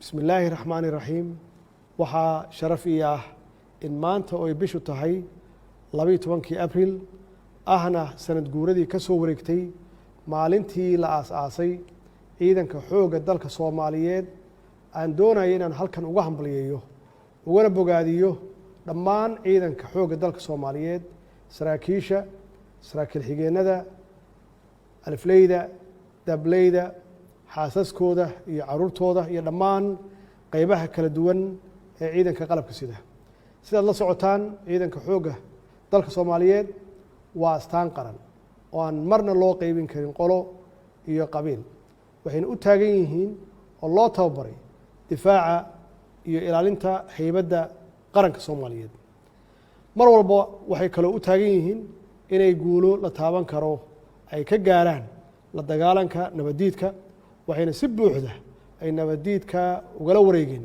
بسم الله الرحمن الرحيم waxaa sharaf ii ah in maanta oo ay bishu tahay 12 Abriil ahna sanad guuradii ka soo wareegtay maalintii la aasaasay ciidanka xoogga dalka Soomaaliyeed aan doonayo inaan halkan uga hambalyeeyo ugana bogaadiyo dhammaan ciidanka xoogga dalka Soomaaliyeed saraakiisha saraakiil xigeenada alifleyda dableyda xaasaskooda iyo caruurtooda iyo dhammaan qaybaha kala duwan ee ciidanka qalabka sida sidaad la socotaan ciidanka xoogga dalka Soomaaliyeed waa astaan qaran oo aan marna loo qaybin karin qolo iyo qabiil waxayna u taagan yihiin oo loo tababaray difaaca iyo ilaalinta haybadda qaranka Soomaaliyeed mar walba waxay kale u taagan yihiin inay guulo la taaban karo ay ka gaaraan la dagaalanka nabadiidka waxayna si buuxda ay nabadiidka ugala wareegeen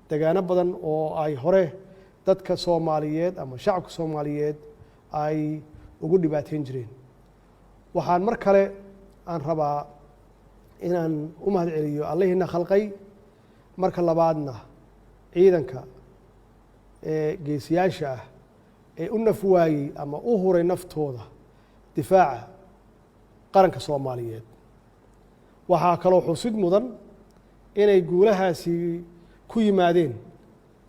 deegaano badan oo ay hore dadka Soomaaliyeed ama shacabka Soomaaliyeed ay ugu dhibaateyn jireen waxaan mar kale aan rabaa inaan u mahadceliyo Allahina khalqay marka labaadna ciidanka geesiyaasha ah ee u nafwaayay ama u huray naftooda difaaca qaranka Soomaaliyeed waxaa kaloo xusid mudan inay guulahaasi ku yimaadeen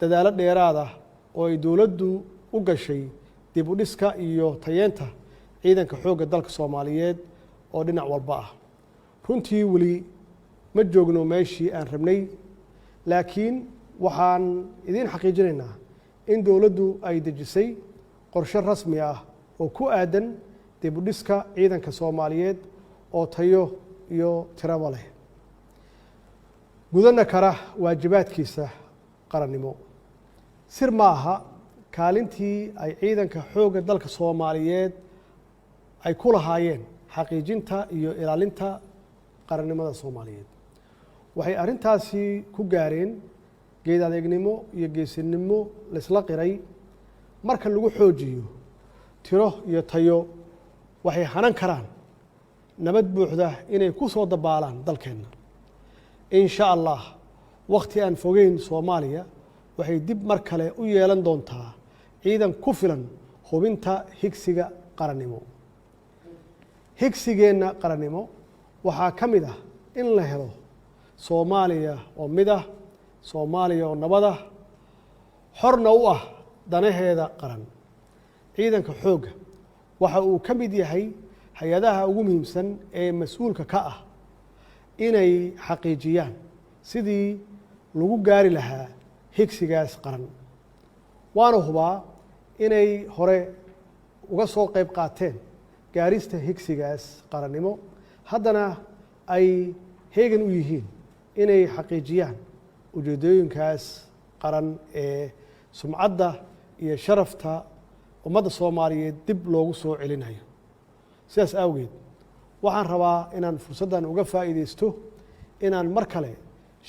dadaalo dheeraad ah oo ay dowladdu u gashay dib u dhiska iyo tayeenta ciidanka xoogga dalka Soomaaliyeed oo dhinac walba ah runtii weli ma joogno meeshii aan rabnay laakiin waxaan idin xaqiijinaynaa in dowladdu ay dejisay qorshe rasmi ah oo ku aadan dib u dhiska ciidanka Soomaaliyeed oo tayo iyo tiraba leh gudana kara waajibaadkiisa qarannimo sir ma aha kaalintii ay ciidanka xoogga dalka Soomaaliyeed ay ku lahaayeen xaqiijinta iyo ilaalinta qarannimada Soomaaliyeed waxay arintaasi ku gaareen geed adeegnimo iyo geesinimo la isla qiray marka lagu xoojiyo tiro iyo tayo waxay hanan karaan nabad buuxda inay ku soo dabaalaan dalkeena in sha Allah waqti aan fogeyn Soomaaliya waxay dib mar kale u yeelan doontaa ciidan ku filan hubinta higsiga qarannimo higsigeena qarannimo waxaa ka mid ah in la helo Soomaaliya oo mid ah Soomaaliya oo nabad ah xorna u ah danaheeda qaran ciidanka xoogga waxa uu ka mid yahay hay'adaha ugu muhiimsan ee mas'uulka ka ah inay xaqiijiyaan sidii lagu gaari lahaa higsigaas qaran waana hubaa inay hore uga soo qayb qaateen gaarista higsigaas qarannimo haddana ay heegan u yihiin inay xaqiijiyaan ujeedooyinkaas qaran ee sumcadda iyo sharafta ummadda Soomaaliyeed dib loogu soo celinayo sidaas awgeed waxaan rabaa inaan fursaddan uga faa'iideysto inaan mar kale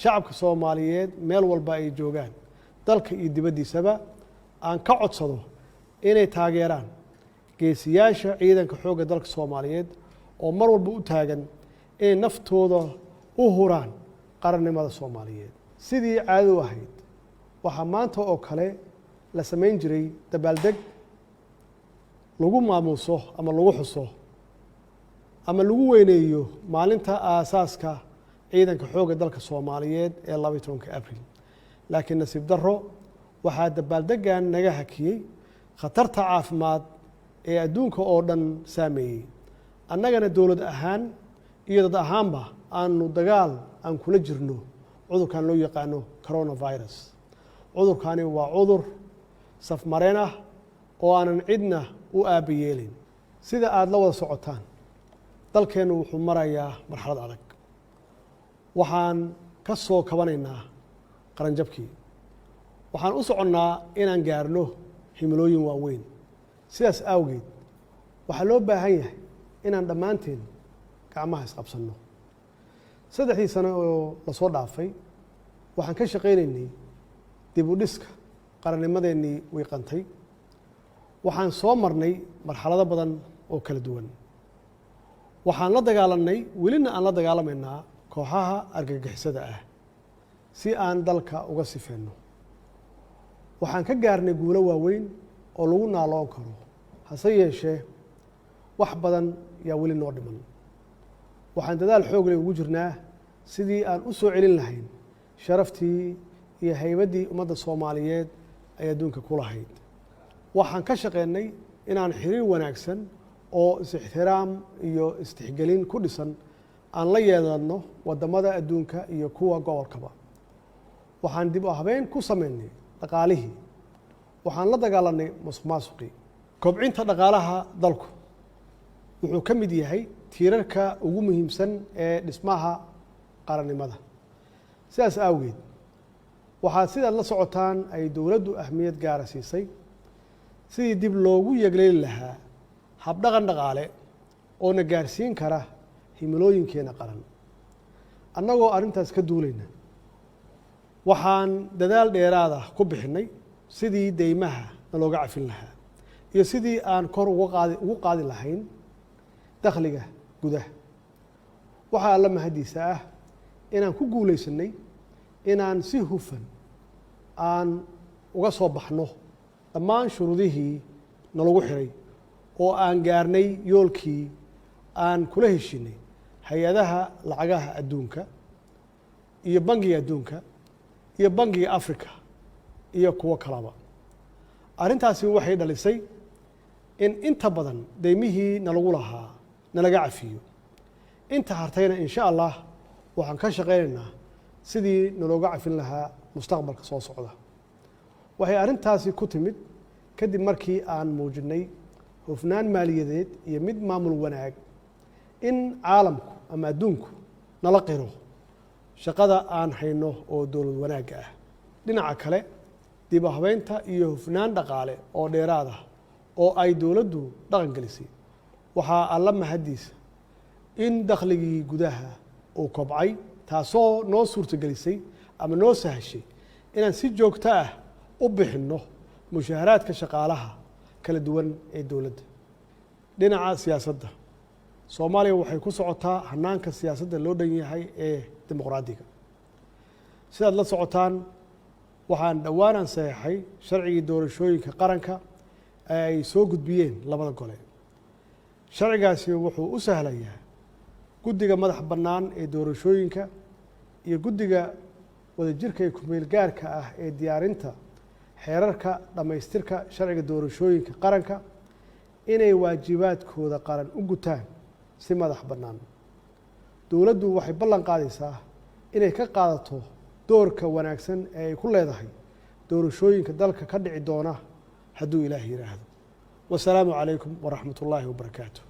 shacabka Soomaaliyeed meel walba ay joogaan dalka iyo dibaddiisaba aan ka codsado inay taageeraan geesiyaasha ciidanka xoogga dalka Soomaaliyeed oo mar walba u taagan inay naftooda u huraan qarannimada Soomaaliyeed sidii caado ahayd waxaa maanta oo kale la samayn jiray dabaaldeg lagu maamuuso ama lagu xuso ama lagu weyneeyo maalinta aasaaska ciidanka xoogga dalka Soomaaliyeed ee 12 Abriil laakiin nasiib darro waxaa dabaaldegan naga hakiyay khatarta caafimaad ee adduunka oo dhan saameeyay annagana dowlad ahaan iyo dad ahaanba aanu dagaal aan kula jirno cudurkan loo yaqaano coronavirus cudurkani waa cudur safmareen ah oo aanan cidna u aabayeelin sida aad la wada socotaan dalkeenu wuxuu marayaa marxalad adag waxaan ka soo kabanaynaa qaranjabkii waxaan u soconnaa inaan gaarno himilooyin waaweyn sidaas awgeed waxaa loo baahan yahay inaan dhammaanteen gacmaha isqabsanno 3 sano oo la soo dhaafay waxaan ka shaqaynaynay dib u dhiska qarannimadeennii wiiqantay waxaan soo marnay marxalado badan oo kala duwan waxaan la dagaalanay welina aan la dagaalamaynaa kooxaha argagixisada ah si aan dalka uga sifeenno. waxaan ka gaarnay guulo waaweyn oo lagu naaloon karo, hase yeeshee wax badan yaa weli noo dhiman. waxaan dadaal xoog leh ugu jirnaa sidii aan u soo celin lahayn sharaftii iyo haybaddii ummadda Soomaaliyeed ay adduunka ku lahayd. waxaan ka shaqeynay inaan xiriir wanaagsan oo is-ixtiraam iyo istixgelin ku dhisan aan la yeelanno waddamada adduunka iyo kuwa gobolkaba. waxaan dib u habeyn ku sameynay dhaqaalihii. waxaan la dagaalanay musuqmaasuqii. kobcinta dhaqaalaha dalku wuxuu ka mid yahay tiirarka ugu muhiimsan ee dhismaha qarannimada. sidaas awgeed waxaa sidaad la socotaan ay dowladdu ahmiyad gaara siisay sidii dib loogu yegleeli lahaa habdhaqan dhaqaale oo na gaarsiin kara himilooyinkeena qaran. annagoo arrintaas ka duulayna waxaan dadaal dheeraada ku bixinay sidii deymaha nalooga cafin lahaa iyo sidii aan kor ugu qaadi lahayn dakhliga gudaha. waxaa alla mahadiisa ah inaan ku guulaysanay inaan si hufan aan uga soo baxno dhammaan shuruudihii nalagu xiray oo aan gaarnay yoolkii aan kula heshinay hay-adaha lacagaha adduunka iyo bangiga adduunka iyo bangiga Afrika iyo kuwo kalaba. arrintaasi waxay dhalisay in inta badan deymihii nalagu lahaa nalaga cafiyo. inta hartayna insha Allah waxaan ka shaqeynaynaa sidii nalooga cafin lahaa mustaqbalka soo socda. waxay arrintaasi ku timid kadib markii aan muujinay hufnaan maaliyadeed iyo mid maamul wanaag in caalamku ama adduunku nala qiro shaqada aan hayno oo dowlad wanaagga ah. dhinaca kale dib u habeynta iyo hufnaan dhaqaale oo dheeraad ah oo ay dowladdu dhaqan gelisay waxaa alla mahadiisa in dakhligii gudaha uu kobcay, taasoo noo suurtagelisay ama noo sahashay inaan si joogto ah u bixinno mushaaharaadka shaqaalaha kala duwan ee dowladda. dhinaca siyaasadda Soomaaliya waxay ku socotaa hanaanka siyaasadda loo dhan yahay ee dimuqraadiga. sidaad la socotaan waxaan dhowaan saxeexay sharcigii doorashooyinka qaranka ee ay soo gudbiyeen labada gole. sharcigaasi wuxuu u sahlayaa guddiga madax bannaan ee doorashooyinka iyo guddiga wadajirka ee ku-meel gaarka ah ee diyaarinta xeerarka dhammaystirka sharciga doorashooyinka qaranka inay waajibaadkooda qaran u gutaan si madax bannaan. dowladdu waxay ballan qaadaysaa inay ka qaadato doorka wanaagsan ee ay ku leedahay doorashooyinka dalka ka dhici doona hadduu Ilaahay yiraahdo. wasalaamu calaykum waraxmatullaahi wabarakaatuh.